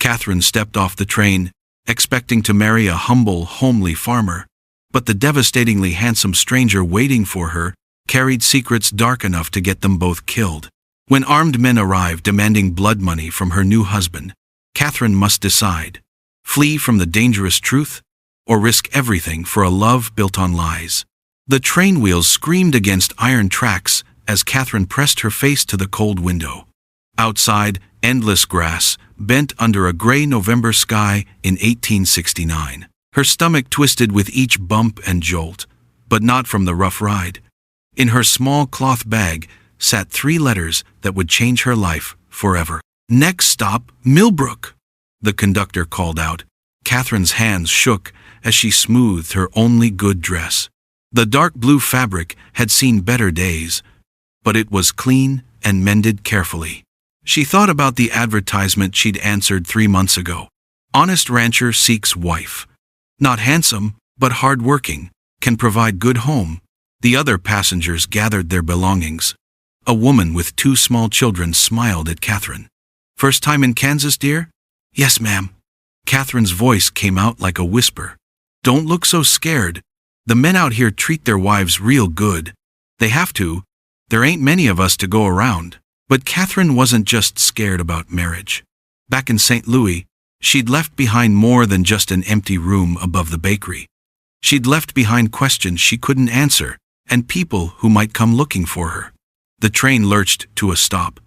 Catherine stepped off the train, expecting to marry a humble, homely farmer. But the devastatingly handsome stranger waiting for her carried secrets dark enough to get them both killed. When armed men arrived demanding blood money from her new husband, Catherine must decide: flee from the dangerous truth, or risk everything for a love built on lies. The train wheels screamed against iron tracks as Catherine pressed her face to the cold window. Outside, endless grass bent under a gray November sky in 1869. Her stomach twisted with each bump and jolt, but not from the rough ride. In her small cloth bag sat 3 letters that would change her life forever. "Next stop, Millbrook," the conductor called out. Catherine's hands shook as she smoothed her only good dress. The dark blue fabric had seen better days, but it was clean and mended carefully. She thought about the advertisement she'd answered 3 months ago. Honest rancher seeks wife. Not handsome, but hard-working, can provide good home. The other passengers gathered their belongings. A woman with 2 small children smiled at Catherine. "First time in Kansas, dear?" "Yes, ma'am." Catherine's voice came out like a whisper. "Don't look so scared. The men out here treat their wives real good. They have to. There ain't many of us to go around." But Catherine wasn't just scared about marriage. Back in St. Louis, she'd left behind more than just an empty room above the bakery. She'd left behind questions she couldn't answer, and people who might come looking for her. The train lurched to a stop.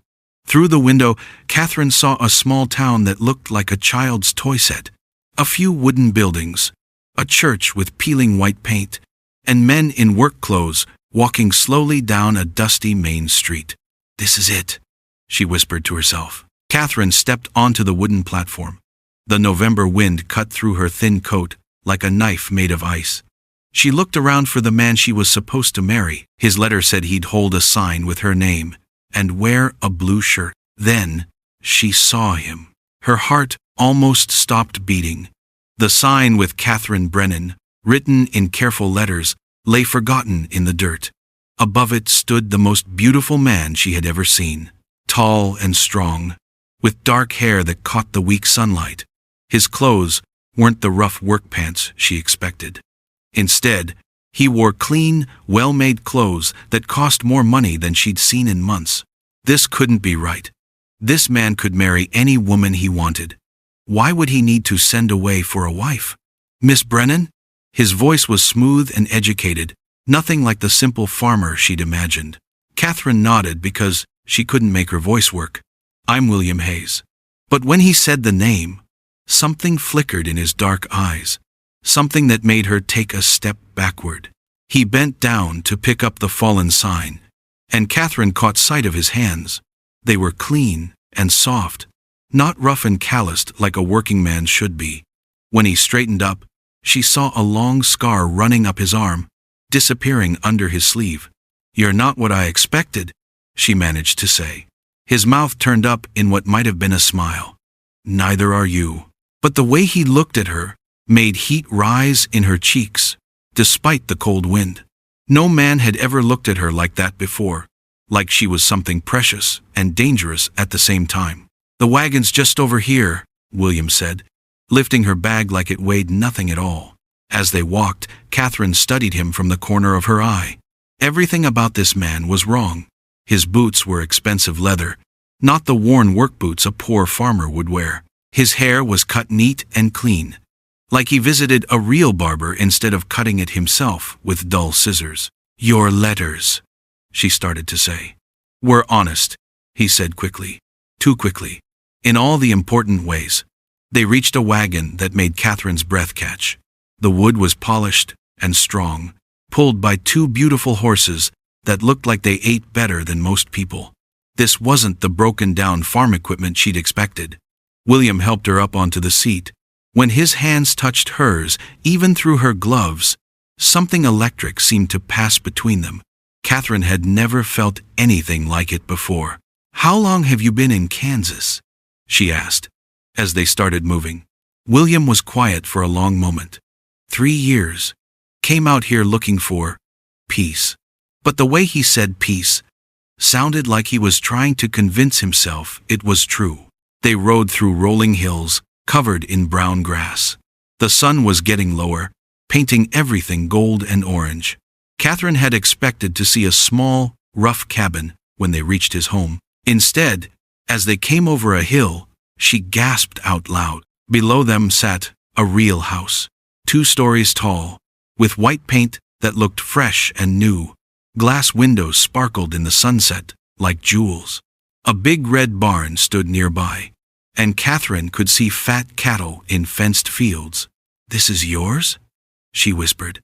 Through the window, Catherine saw a small town that looked like a child's toy set. A few wooden buildings, a church with peeling white paint, and men in work clothes walking slowly down a dusty main street. "This is it," she whispered to herself. Catherine stepped onto the wooden platform. The November wind cut through her thin coat like a knife made of ice. She looked around for the man she was supposed to marry. His letter said he'd hold a sign with her name and wear a blue shirt. Then she saw him. Her heart almost stopped beating. The sign with Catherine Brennan, written in careful letters, lay forgotten in the dirt. Above it stood the most beautiful man she had ever seen. Tall and strong, with dark hair that caught the weak sunlight. His clothes weren't the rough work pants she expected. Instead, he wore clean, well-made clothes that cost more money than she'd seen in months. This couldn't be right. This man could marry any woman he wanted. Why would he need to send away for a wife? "Miss Brennan?" His voice was smooth and educated, nothing like the simple farmer she'd imagined. Catherine nodded because she couldn't make her voice work. "I'm William Hayes." But when he said the name, something flickered in his dark eyes, something that made her take a step backward. He bent down to pick up the fallen sign, and Catherine caught sight of his hands. They were clean and soft, not rough and calloused like a working man should be. When he straightened up, she saw a long scar running up his arm, disappearing under his sleeve. "You're not what I expected," she managed to say. His mouth turned up in what might have been a smile. "Neither are you." But the way he looked at her made heat rise in her cheeks, despite the cold wind. No man had ever looked at her like that before, like she was something precious and dangerous at the same time. "The wagon's just over here," William said, lifting her bag like it weighed nothing at all. As they walked, Catherine studied him from the corner of her eye. Everything about this man was wrong. His boots were expensive leather, not the worn work boots a poor farmer would wear. His hair was cut neat and clean, like he visited a real barber instead of cutting it himself with dull scissors. "Your letters," she started to say. "Were honest," he said quickly. Too quickly. In all the important ways. They reached a wagon that made Catherine's breath catch. The wood was polished and strong, pulled by 2 beautiful horses that looked like they ate better than most people. This wasn't the broken-down farm equipment she'd expected. William helped her up onto the seat. When his hands touched hers, even through her gloves, something electric seemed to pass between them. Catherine had never felt anything like it before. "How long have you been in Kansas?" she asked, as they started moving. William was quiet for a long moment. 3 years. Came out here looking for peace. But the way he said peace sounded like he was trying to convince himself it was true. They rode through rolling hills, covered in brown grass. The sun was getting lower, painting everything gold and orange. Catherine had expected to see a small, rough cabin when they reached his home. Instead, as they came over a hill, she gasped out loud. Below them sat a real house, 2 stories tall, with white paint that looked fresh and new. Glass windows sparkled in the sunset like jewels. A big red barn stood nearby, and Catherine could see fat cattle in fenced fields. "This is yours?" she whispered.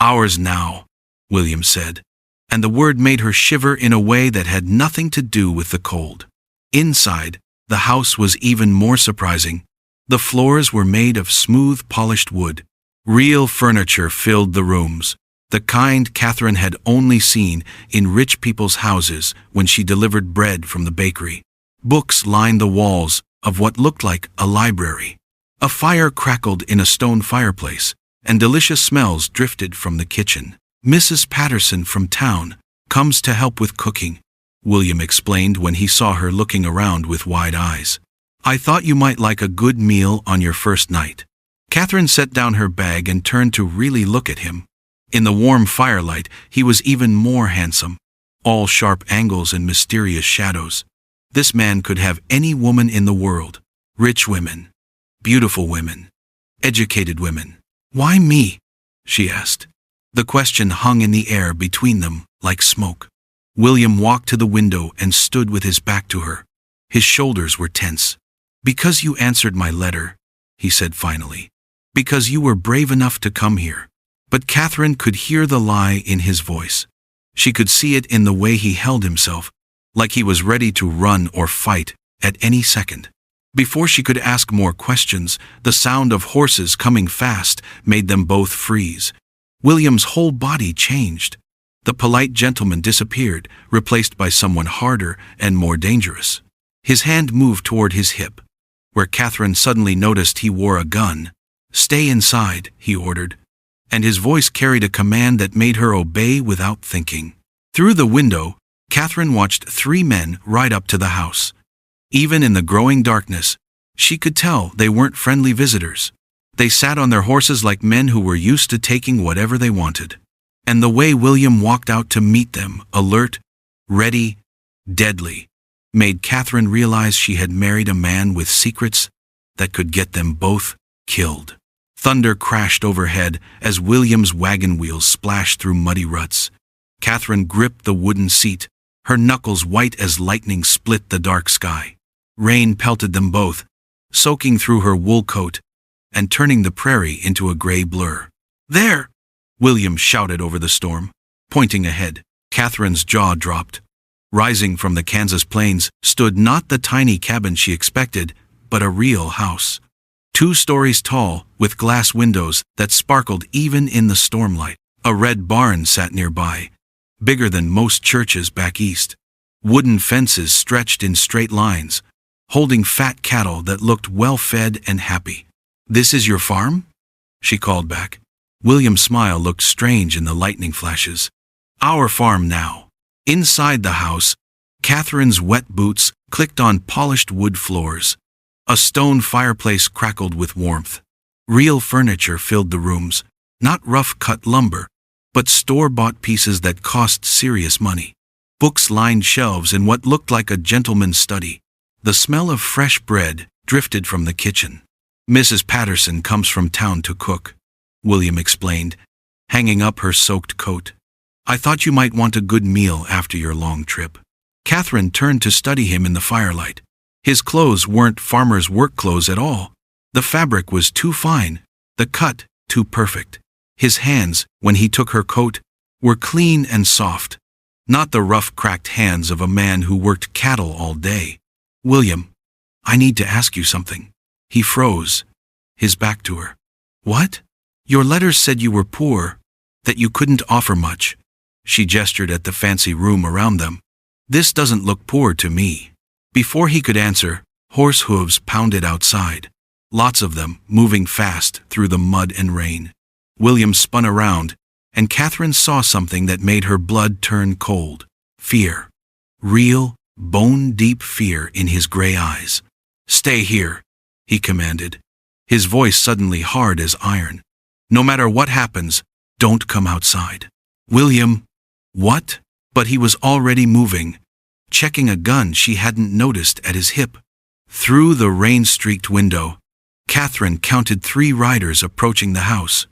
"Ours now," William said, and the word made her shiver in a way that had nothing to do with the cold. Inside, the house was even more surprising. The floors were made of smooth, polished wood. Real furniture filled the rooms, the kind Catherine had only seen in rich people's houses when she delivered bread from the bakery. Books lined the walls of what looked like a library. A fire crackled in a stone fireplace, and delicious smells drifted from the kitchen. "Mrs. Patterson from town comes to help with cooking," William explained when he saw her looking around with wide eyes. "I thought you might like a good meal on your first night." Catherine set down her bag and turned to really look at him. In the warm firelight, he was even more handsome. All sharp angles and mysterious shadows. This man could have any woman in the world. Rich women. Beautiful women. Educated women. "Why me?" she asked. The question hung in the air between them like smoke. William walked to the window and stood with his back to her. His shoulders were tense. "Because you answered my letter," he said finally. "Because you were brave enough to come here." But Catherine could hear the lie in his voice. She could see it in the way he held himself, like he was ready to run or fight at any second. Before she could ask more questions, the sound of horses coming fast made them both freeze. William's whole body changed. The polite gentleman disappeared, replaced by someone harder and more dangerous. His hand moved toward his hip, where Catherine suddenly noticed he wore a gun. "Stay inside," he ordered, and his voice carried a command that made her obey without thinking. Through the window, Catherine watched 3 men ride up to the house. Even in the growing darkness, she could tell they weren't friendly visitors. They sat on their horses like men who were used to taking whatever they wanted. And the way William walked out to meet them, alert, ready, deadly, made Catherine realize she had married a man with secrets that could get them both killed. Thunder crashed overhead as William's wagon wheels splashed through muddy ruts. Catherine gripped the wooden seat, her knuckles white as lightning split the dark sky. Rain pelted them both, soaking through her wool coat and turning the prairie into a gray blur. "There!" William shouted over the storm, pointing ahead. Catherine's jaw dropped. Rising from the Kansas plains stood not the tiny cabin she expected, but a real house. 2 stories tall, with glass windows that sparkled even in the stormlight. A red barn sat nearby, bigger than most churches back east. Wooden fences stretched in straight lines, holding fat cattle that looked well-fed and happy. "This is your farm?" she called back. William's smile looked strange in the lightning flashes. "Our farm now." Inside the house, Catherine's wet boots clicked on polished wood floors. A stone fireplace crackled with warmth. Real furniture filled the rooms, not rough-cut lumber, but store-bought pieces that cost serious money. Books lined shelves in what looked like a gentleman's study. The smell of fresh bread drifted from the kitchen. "Mrs. Patterson comes from town to cook," William explained, hanging up her soaked coat. "I thought you might want a good meal after your long trip." Catherine turned to study him in the firelight. His clothes weren't farmer's work clothes at all. The fabric was too fine, the cut too perfect. His hands, when he took her coat, were clean and soft, not the rough, cracked hands of a man who worked cattle all day. "William, I need to ask you something." He froze, his back to her. "What?" "Your letters said you were poor, that you couldn't offer much." She gestured at the fancy room around them. "This doesn't look poor to me." Before he could answer, horse hooves pounded outside, lots of them moving fast through the mud and rain. William spun around, and Catherine saw something that made her blood turn cold. Fear. Real, bone-deep fear in his gray eyes. "Stay here," he commanded, his voice suddenly hard as iron. "No matter what happens, don't come outside." "William." "What?" But he was already moving, checking a gun she hadn't noticed at his hip. Through the rain-streaked window, Catherine counted 3 riders approaching the house.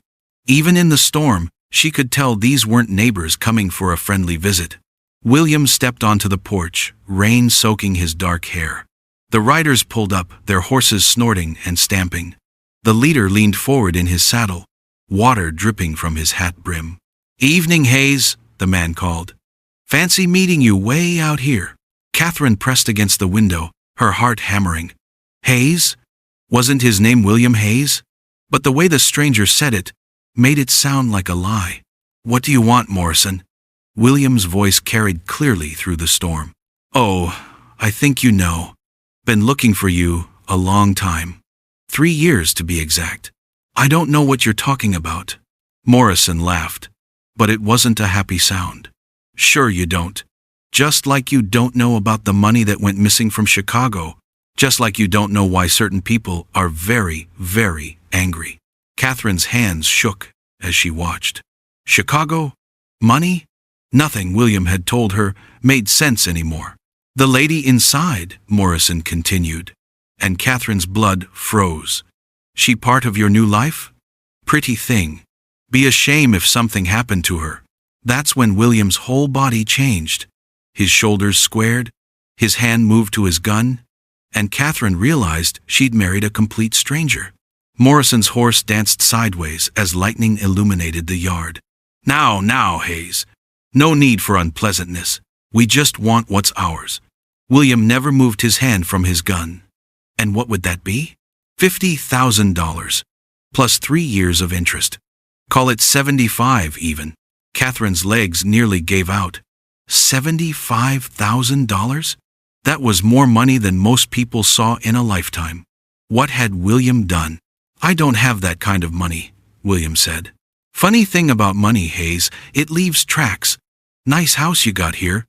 Even in the storm, she could tell these weren't neighbors coming for a friendly visit. William stepped onto the porch, rain soaking his dark hair. The riders pulled up, their horses snorting and stamping. The leader leaned forward in his saddle, water dripping from his hat brim. "Evening, Hayes," the man called. "Fancy meeting you way out here." Catherine pressed against the window, her heart hammering. Hayes? Wasn't his name William Hayes? But the way the stranger said it made it sound like a lie. "What do you want, Morrison?" William's voice carried clearly through the storm. "Oh, I think you know. Been looking for you a long time. 3 years to be exact." "I don't know what you're talking about." Morrison laughed, but it wasn't a happy sound. "Sure you don't. Just like you don't know about the money that went missing from Chicago. Just like you don't know why certain people are very, very angry." Catherine's hands shook as she watched. Chicago? Money? Nothing William had told her made sense anymore. "The lady inside," Morrison continued, and Catherine's blood froze. "She part of your new life? Pretty thing. Be a shame if something happened to her." That's when William's whole body changed. His shoulders squared, his hand moved to his gun, and Catherine realized she'd married a complete stranger. Morrison's horse danced sideways as lightning illuminated the yard. Now, Hayes. No need for unpleasantness. We just want what's ours." William never moved his hand from his gun. "And what would that be?" $50,000, plus 3 years of interest. Call it 75 even. Catherine's legs nearly gave out. $75,000? That was more money than most people saw in a lifetime. What had William done? "I don't have that kind of money," William said. "Funny thing about money, Hayes, it leaves tracks. Nice house you got here.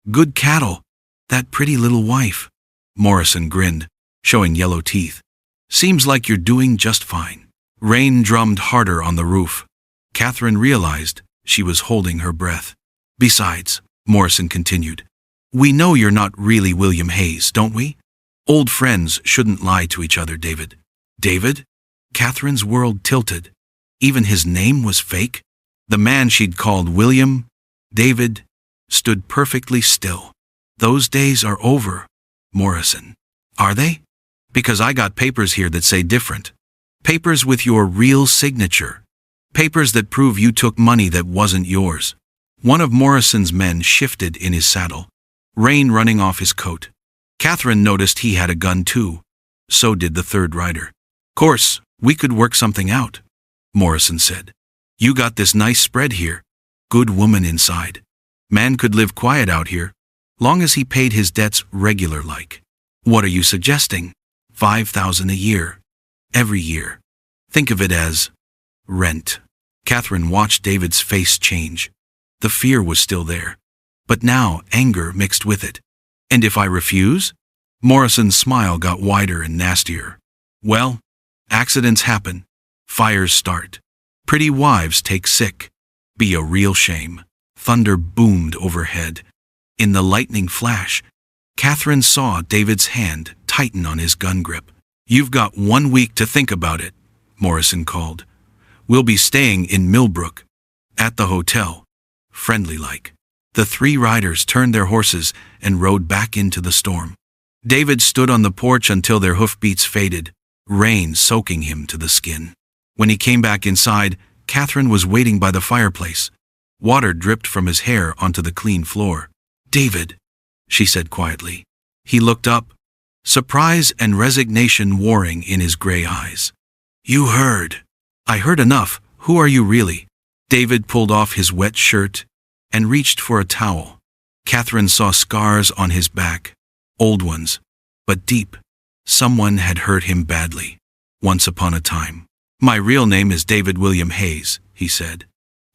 Good cattle. That pretty little wife." Morrison grinned, showing yellow teeth. "Seems like you're doing just fine." Rain drummed harder on the roof. Catherine realized she was holding her breath. "Besides," Morrison continued, "we know you're not really William Hayes, don't we? Old friends shouldn't lie to each other, David." "David?" Catherine's world tilted. Even his name was fake? The man she'd called William, David, stood perfectly still. "Those days are over, Morrison." "Are they?" "Because I got papers here that say different. Papers with your real signature. Papers that prove you took money that wasn't yours." One of Morrison's men shifted in his saddle, rain running off his coat. Catherine noticed he had a gun too. So did the third rider. "Course, we could work something out," Morrison said. "You got this nice spread here. Good woman inside. Man could live quiet out here, long as he paid his debts regular-like." "What are you suggesting?" $5,000 a year. Every year. Think of it as rent. Catherine watched David's face change. The fear was still there, but now anger mixed with it. "And if I refuse?" Morrison's smile got wider and nastier. "Well, accidents happen. Fires start. Pretty wives take sick. Be a real shame." Thunder boomed overhead. In the lightning flash, Catherine saw David's hand tighten on his gun grip. "You've got 1 week to think about it," Morrison called. "We'll be staying in Millbrook. At the hotel. Friendly-like." The 3 riders turned their horses and rode back into the storm. David stood on the porch until their hoofbeats faded, rain soaking him to the skin. When he came back inside, Catherine was waiting by the fireplace. Water dripped from his hair onto the clean floor. "David," she said quietly. He looked up, surprise and resignation warring in his gray eyes. "You heard." "I heard enough. Who are you really?" David pulled off his wet shirt and reached for a towel. Catherine saw scars on his back, old ones, but deep. Someone had hurt him badly, once upon a time. "My real name is David William Hayes," he said.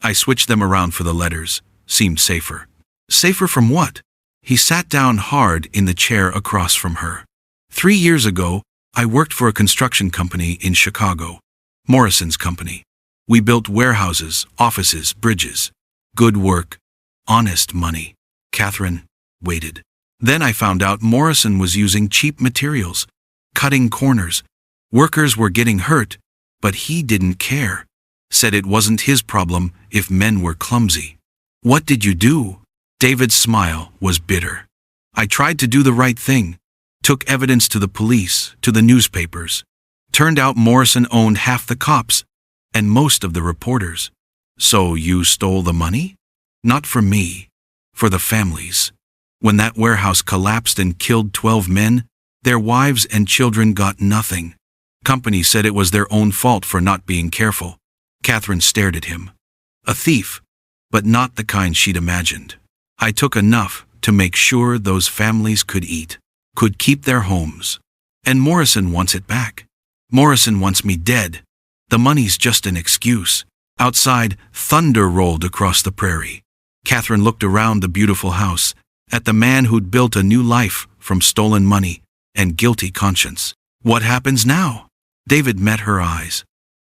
"I switched them around for the letters. Seemed safer." "Safer from what?" He sat down hard in the chair across from her. 3 years ago, I worked for a construction company in Chicago, Morrison's company. We built warehouses, offices, bridges. Good work. Honest money. Catherine waited. Then I found out Morrison was using cheap materials, cutting corners. Workers were getting hurt, but he didn't care. Said it wasn't his problem if men were clumsy. What did you do? David's smile was bitter. I tried to do the right thing. Took evidence to the police, to the newspapers. Turned out Morrison owned half the cops and most of the reporters. So you stole the money? Not for me. For the families. When that warehouse collapsed and killed 12 men, their wives and children got nothing. Company said it was their own fault for not being careful. Catherine stared at him. A thief, but not the kind she'd imagined. I took enough to make sure those families could eat, could keep their homes. And Morrison wants it back. Morrison wants me dead. The money's just an excuse. Outside, thunder rolled across the prairie. Catherine looked around the beautiful house, at the man who'd built a new life from stolen money and guilty conscience. What happens now? David met her eyes.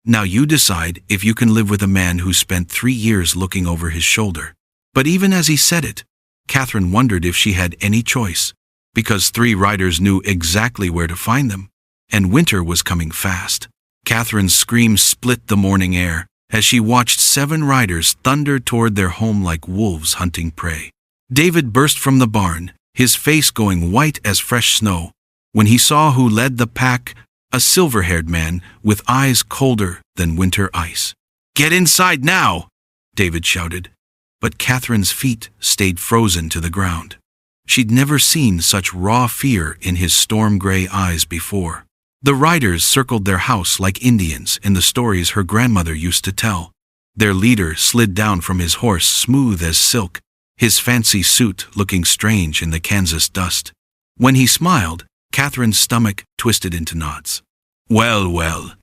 Now you decide if you can live with a man who spent 3 years looking over his shoulder. But even as he said it, Catherine wondered if she had any choice, because 3 riders knew exactly where to find them, and winter was coming fast. Catherine's scream split the morning air as she watched 7 riders thunder toward their home like wolves hunting prey. David burst from the barn, his face going white as fresh snow, when he saw who led the pack, a silver-haired man with eyes colder than winter ice. "Get inside now!" David shouted. But Catherine's feet stayed frozen to the ground. She'd never seen such raw fear in his storm-gray eyes before. The riders circled their house like Indians in the stories her grandmother used to tell. Their leader slid down from his horse smooth as silk, his fancy suit looking strange in the Kansas dust. When he smiled, Catherine's stomach twisted into knots. "Well, well,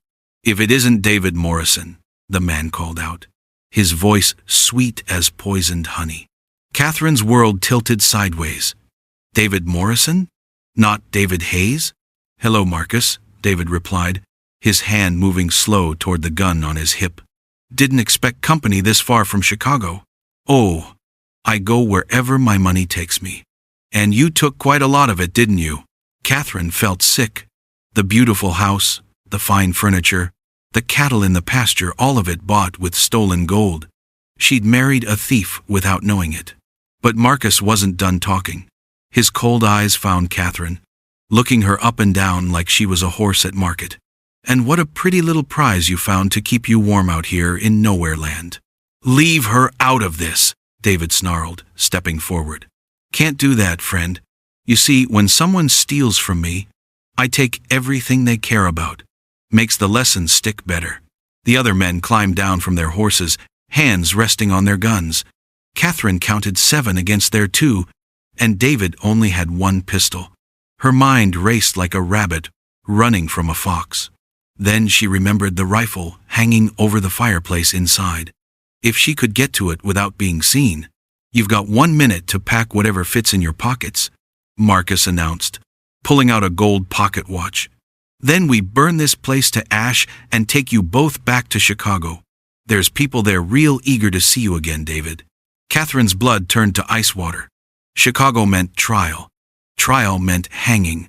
if it isn't David Morrison," the man called out, his voice sweet as poisoned honey. Catherine's world tilted sideways. David Morrison? Not David Hayes? "Hello, Marcus," David replied, his hand moving slow toward the gun on his hip. "Didn't expect company this far from Chicago." "Oh, I go wherever my money takes me." "And you took quite a lot of it, didn't you?" Catherine felt sick. The beautiful house, the fine furniture, the cattle in the pasture, all of it bought with stolen gold. She'd married a thief without knowing it. But Marcus wasn't done talking. His cold eyes found Catherine, looking her up and down like she was a horse at market. "And what a pretty little prize you found to keep you warm out here in nowhere land." "Leave her out of this," David snarled, stepping forward. "Can't do that, friend. You see, when someone steals from me, I take everything they care about. Makes the lesson stick better." The other men climbed down from their horses, hands resting on their guns. Catherine counted 7 against their 2, and David only had 1 pistol. Her mind raced like a rabbit running from a fox. Then she remembered the rifle hanging over the fireplace inside. If she could get to it without being seen. "You've got 1 minute to pack whatever fits in your pockets," Marcus announced, pulling out a gold pocket watch. "Then we burn this place to ash and take you both back to Chicago. There's people there real eager to see you again, David." Catherine's blood turned to ice water. Chicago meant trial. Trial meant hanging.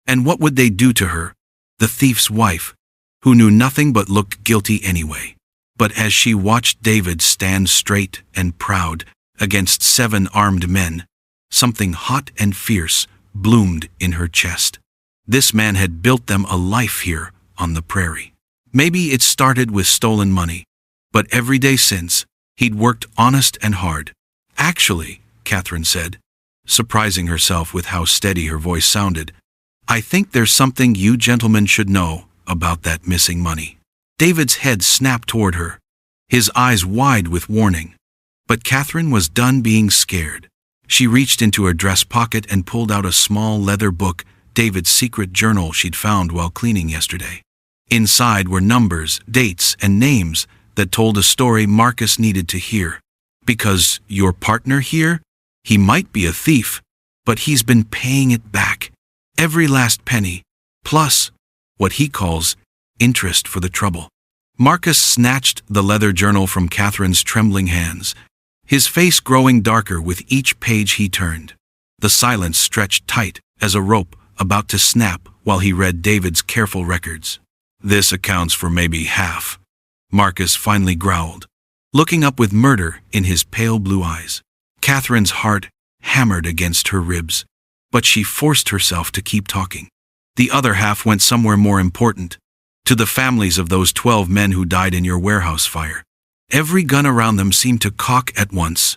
And what would they do to her, the thief's wife, who knew nothing but looked guilty anyway? But as she watched David stand straight and proud against 7 armed men, something hot and fierce bloomed in her chest. This man had built them a life here on the prairie. Maybe it started with stolen money, but every day since, he'd worked honest and hard. "Actually," Catherine said, surprising herself with how steady her voice sounded, "I think there's something you gentlemen should know about that missing money." David's head snapped toward her, his eyes wide with warning. But Catherine was done being scared. She reached into her dress pocket and pulled out a small leather book, David's secret journal she'd found while cleaning yesterday. Inside were numbers, dates, and names that told a story Marcus needed to hear. "Because your partner here? He might be a thief, but he's been paying it back. Every last penny. Plus, what he calls interest for the trouble. Marcus snatched the leather journal from Catherine's trembling hands, his face growing darker with each page he turned. The silence stretched tight as a rope about to snap while he read David's careful records. "This accounts for maybe half," Marcus finally growled, looking up with murder in his pale blue eyes. Catherine's heart hammered against her ribs, but she forced herself to keep talking. "The other half went somewhere more important, to the families of those 12 men who died in your warehouse fire." Every gun around them seemed to cock at once.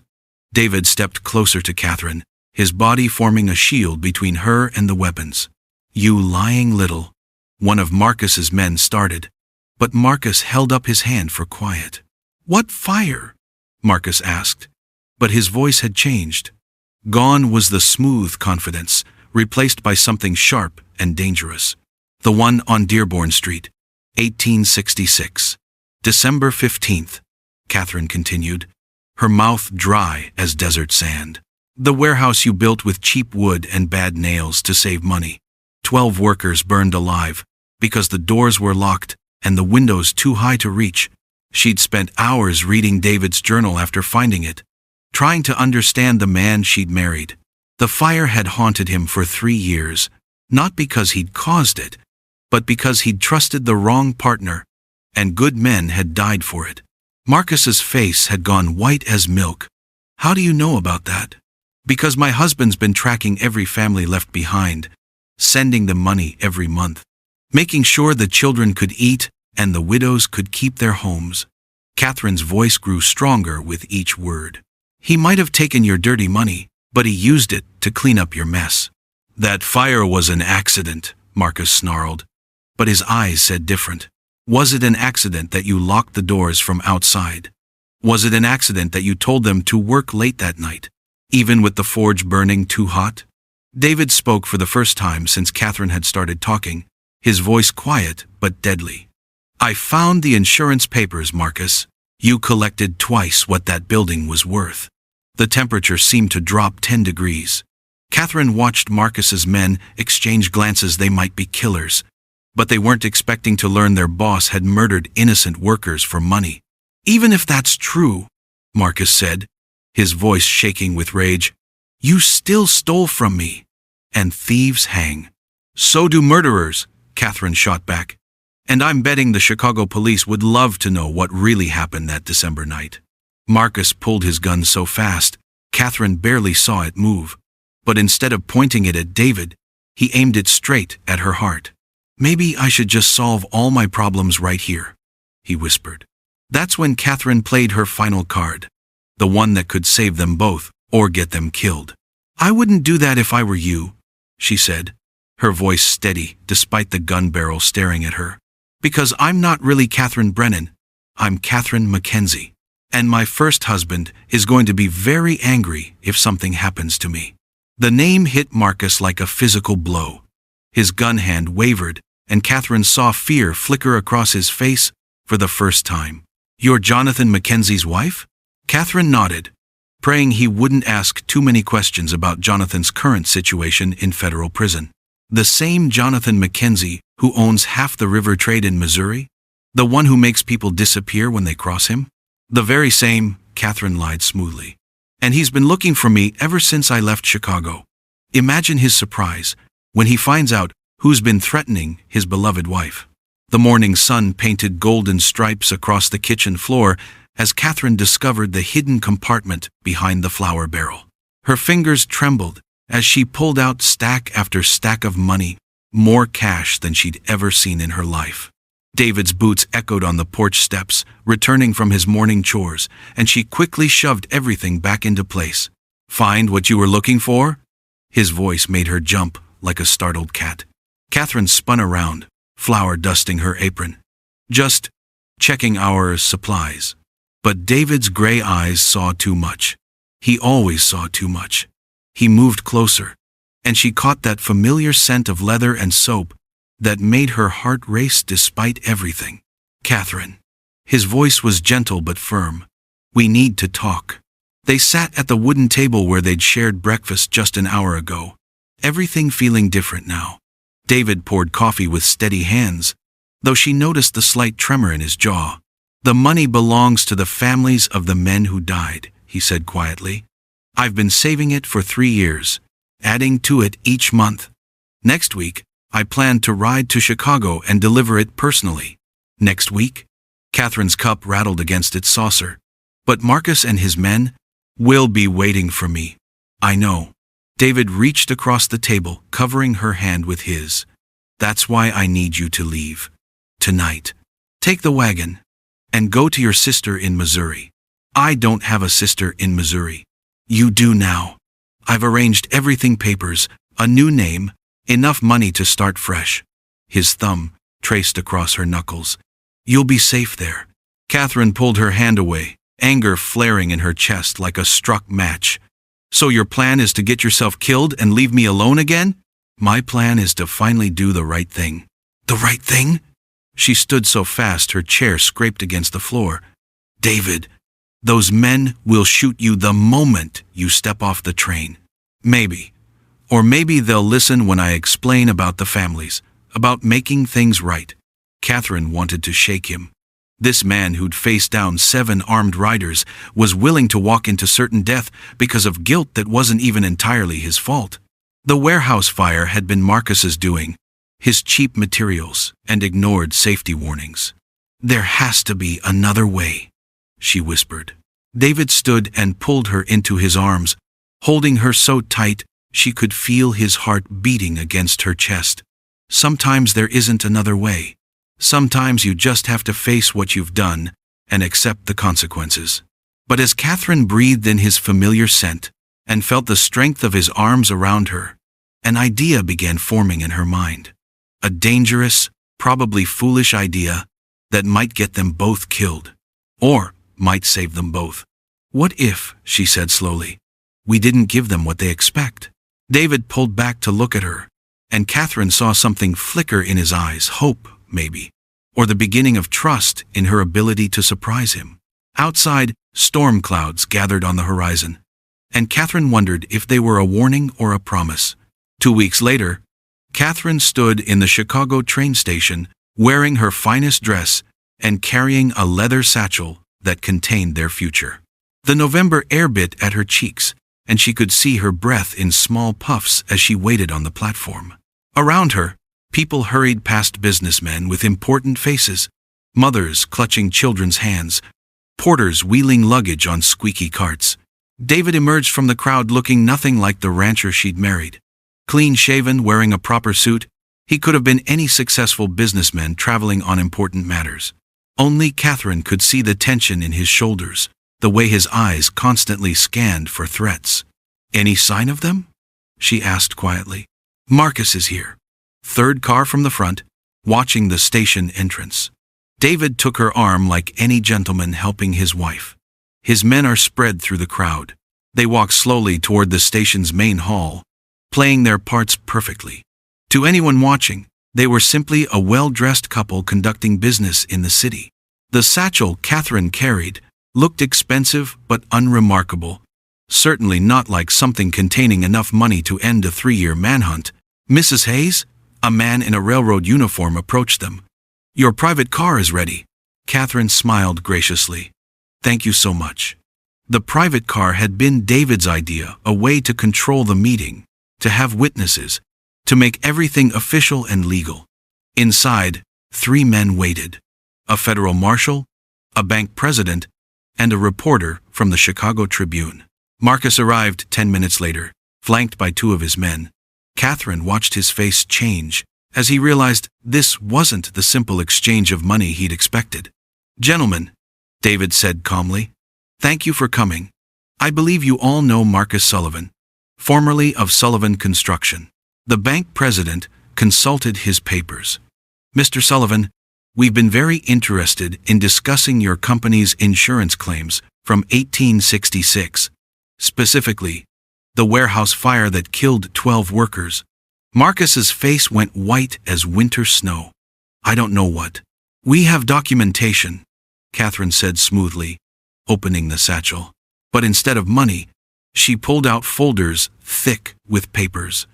David stepped closer to Catherine, his body forming a shield between her and the weapons. "You lying little," one of Marcus's men started, but Marcus held up his hand for quiet. "What fire?" Marcus asked, but his voice had changed. Gone was the smooth confidence, replaced by something sharp and dangerous. "The one on Dearborn Street, 1866. December 15th, Catherine continued, her mouth dry as desert sand. "The warehouse you built with cheap wood and bad nails to save money. 12 workers burned alive because the doors were locked and the windows too high to reach." She'd spent hours reading David's journal after finding it, trying to understand the man she'd married. The fire had haunted him for 3 years, not because he'd caused it, but because he'd trusted the wrong partner, and good men had died for it. Marcus's face had gone white as milk. "How do you know about that?" "Because my husband's been tracking every family left behind, sending them money every month, making sure the children could eat and the widows could keep their homes." Catherine's voice grew stronger with each word. "He might have taken your dirty money, but he used it to clean up your mess." "That fire was an accident," Marcus snarled, but his eyes said different. "Was it an accident that you locked the doors from outside? Was it an accident that you told them to work late that night, even with the forge burning too hot?" David spoke for the first time since Catherine had started talking, his voice quiet but deadly. "I found the insurance papers, Marcus. You collected twice what that building was worth." The temperature seemed to drop 10 degrees. Catherine watched Marcus's men exchange glances. They might be killers, but they weren't expecting to learn their boss had murdered innocent workers for money. "Even if that's true," Marcus said, his voice shaking with rage, "you still stole from me, and thieves hang." "So do murderers," Catherine shot back. "And I'm betting the Chicago police would love to know what really happened that December night." Marcus pulled his gun so fast, Catherine barely saw it move. But instead of pointing it at David, he aimed it straight at her heart. "Maybe I should just solve all my problems right here," he whispered. That's when Catherine played her final card, the one that could save them both or get them killed. "I wouldn't do that if I were you," she said, her voice steady despite the gun barrel staring at her. "Because I'm not really Catherine Brennan, I'm Catherine Mackenzie. And my first husband is going to be very angry if something happens to me." The name hit Marcus like a physical blow. His gun hand wavered, and Catherine saw fear flicker across his face for the first time. "You're Jonathan Mackenzie's wife?" Catherine nodded, praying he wouldn't ask too many questions about Jonathan's current situation in federal prison. "The same Jonathan Mackenzie who owns half the river trade in Missouri? The one who makes people disappear when they cross him?" "The very same," Catherine lied smoothly. "And he's been looking for me ever since I left Chicago." Imagine his surprise when he finds out who's been threatening his beloved wife. The morning sun painted golden stripes across the kitchen floor as Catherine discovered the hidden compartment behind the flour barrel. Her fingers trembled as she pulled out stack after stack of money, more cash than she'd ever seen in her life. David's boots echoed on the porch steps, returning from his morning chores, and she quickly shoved everything back into place. "Find what you were looking for?" His voice made her jump like a startled cat. Catherine spun around, flour dusting her apron. "Just checking our supplies." But David's gray eyes saw too much. He always saw too much. He moved closer, and she caught that familiar scent of leather and soap that made her heart race despite everything. "Catherine." His voice was gentle but firm. "We need to talk." They sat at the wooden table where they'd shared breakfast just an hour ago, everything feeling different now. David poured coffee with steady hands, though she noticed the slight tremor in his jaw. "The money belongs to the families of the men who died," he said quietly. "I've been saving it for 3 years, adding to it each month. Next week, I plan to ride to Chicago and deliver it personally." "Next week?" Catherine's cup rattled against its saucer. "But Marcus and his men will be waiting for me." "I know." David reached across the table, covering her hand with his. "That's why I need you to leave. Tonight. Take the wagon and go to your sister in Missouri." "I don't have a sister in Missouri." "You do now. I've arranged everything, papers, a new name, enough money to start fresh." His thumb traced across her knuckles. "You'll be safe there." Catherine pulled her hand away, anger flaring in her chest like a struck match. "So your plan is to get yourself killed and leave me alone again?" "My plan is to finally do the right thing." "The right thing?" She stood so fast her chair scraped against the floor. "David, those men will shoot you the moment you step off the train. Maybe. Or maybe they'll listen when I explain about the families, about making things right." Catherine wanted to shake him. This man who'd faced down 7 armed riders was willing to walk into certain death because of guilt that wasn't even entirely his fault. The warehouse fire had been Marcus's doing, his cheap materials, and ignored safety warnings. "There has to be another way," she whispered. David stood and pulled her into his arms, holding her so tight she could feel his heart beating against her chest. "Sometimes there isn't another way. Sometimes you just have to face what you've done and accept the consequences." But as Catherine breathed in his familiar scent and felt the strength of his arms around her, an idea began forming in her mind. A dangerous, probably foolish idea that might get them both killed, or might save them both. "What if," she said slowly, "we didn't give them what they expect?" David pulled back to look at her, and Catherine saw something flicker in his eyes, hope, maybe, or the beginning of trust in her ability to surprise him. Outside, storm clouds gathered on the horizon, and Catherine wondered if they were a warning or a promise. 2 weeks later, Catherine stood in the Chicago train station, wearing her finest dress and carrying a leather satchel that contained their future. The November air bit at her cheeks, and she could see her breath in small puffs as she waited on the platform. Around her, people hurried past, businessmen with important faces, mothers clutching children's hands, porters wheeling luggage on squeaky carts. David emerged from the crowd looking nothing like the rancher she'd married. Clean-shaven, wearing a proper suit, he could have been any successful businessman traveling on important matters. Only Catherine could see the tension in his shoulders, the way his eyes constantly scanned for threats. "Any sign of them?" she asked quietly. "Marcus is here." Third car from the front, watching the station entrance. David took her arm like any gentleman helping his wife. His men are spread through the crowd. They walk slowly toward the station's main hall, playing their parts perfectly. To anyone watching, they were simply a well-dressed couple conducting business in the city. The satchel Catherine carried looked expensive but unremarkable, certainly not like something containing enough money to end a 3-year manhunt. "Mrs. Hayes?" A man in a railroad uniform approached them. "Your private car is ready." Catherine smiled graciously. "Thank you so much." The private car had been David's idea, a way to control the meeting, to have witnesses, to make everything official and legal. Inside, 3 men waited. A federal marshal, a bank president, and a reporter from the Chicago Tribune. Marcus arrived 10 minutes later, flanked by 2 of his men. Catherine watched his face change as he realized this wasn't the simple exchange of money he'd expected. "Gentlemen," David said calmly, "thank you for coming. I believe you all know Marcus Sullivan, formerly of Sullivan Construction." The bank president consulted his papers. "Mr. Sullivan, we've been very interested in discussing your company's insurance claims from 1866, specifically the warehouse fire that killed 12 workers." Marcus's face went white as winter snow. "I don't know what." "We have documentation," Catherine said smoothly, opening the satchel. But instead of money, she pulled out folders thick with papers.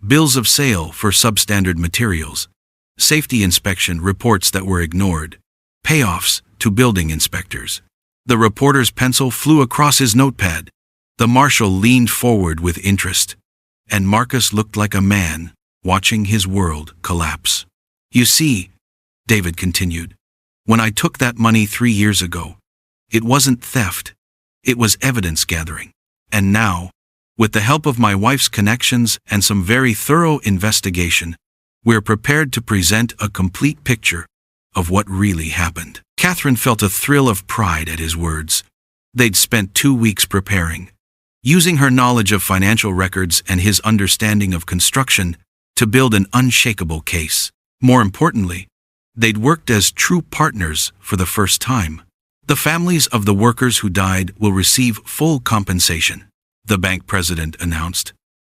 bills of sale for substandard materials, safety inspection reports that were ignored, payoffs to building inspectors. The reporter's pencil flew across his notepad. The marshal leaned forward with interest, and Marcus looked like a man watching his world collapse. You see, David continued, when I took that money 3 years ago, it wasn't theft, it was evidence gathering. And now, with the help of my wife's connections and some very thorough investigation, we're prepared to present a complete picture of what really happened. Catherine felt a thrill of pride at his words. They'd spent 2 weeks preparing, using her knowledge of financial records and his understanding of construction to build an unshakable case. More importantly, they'd worked as true partners for the first time. The families of the workers who died will receive full compensation, the bank president announced.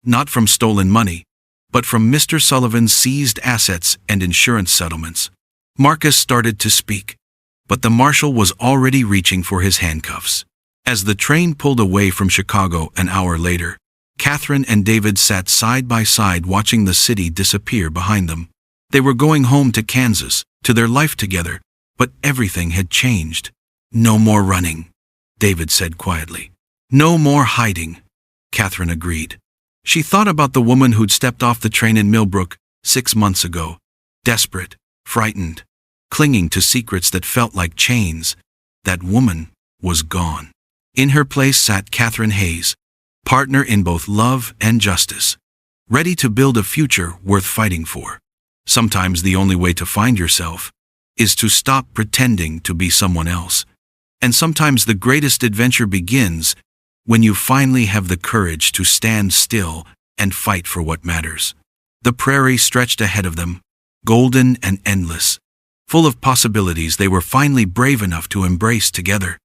Not from stolen money, but from Mr. Sullivan's seized assets and insurance settlements. Marcus started to speak, but the marshal was already reaching for his handcuffs. As the train pulled away from Chicago an hour later, Catherine and David sat side by side watching the city disappear behind them. They were going home to Kansas, to their life together, but everything had changed. No more running, David said quietly. No more hiding, Catherine agreed. She thought about the woman who'd stepped off the train in Millbrook 6 months ago, desperate, frightened, clinging to secrets that felt like chains. That woman was gone. In her place sat Catherine Hayes, partner in both love and justice, ready to build a future worth fighting for. Sometimes the only way to find yourself is to stop pretending to be someone else. And sometimes the greatest adventure begins when you finally have the courage to stand still and fight for what matters. The prairie stretched ahead of them, golden and endless, full of possibilities they were finally brave enough to embrace together.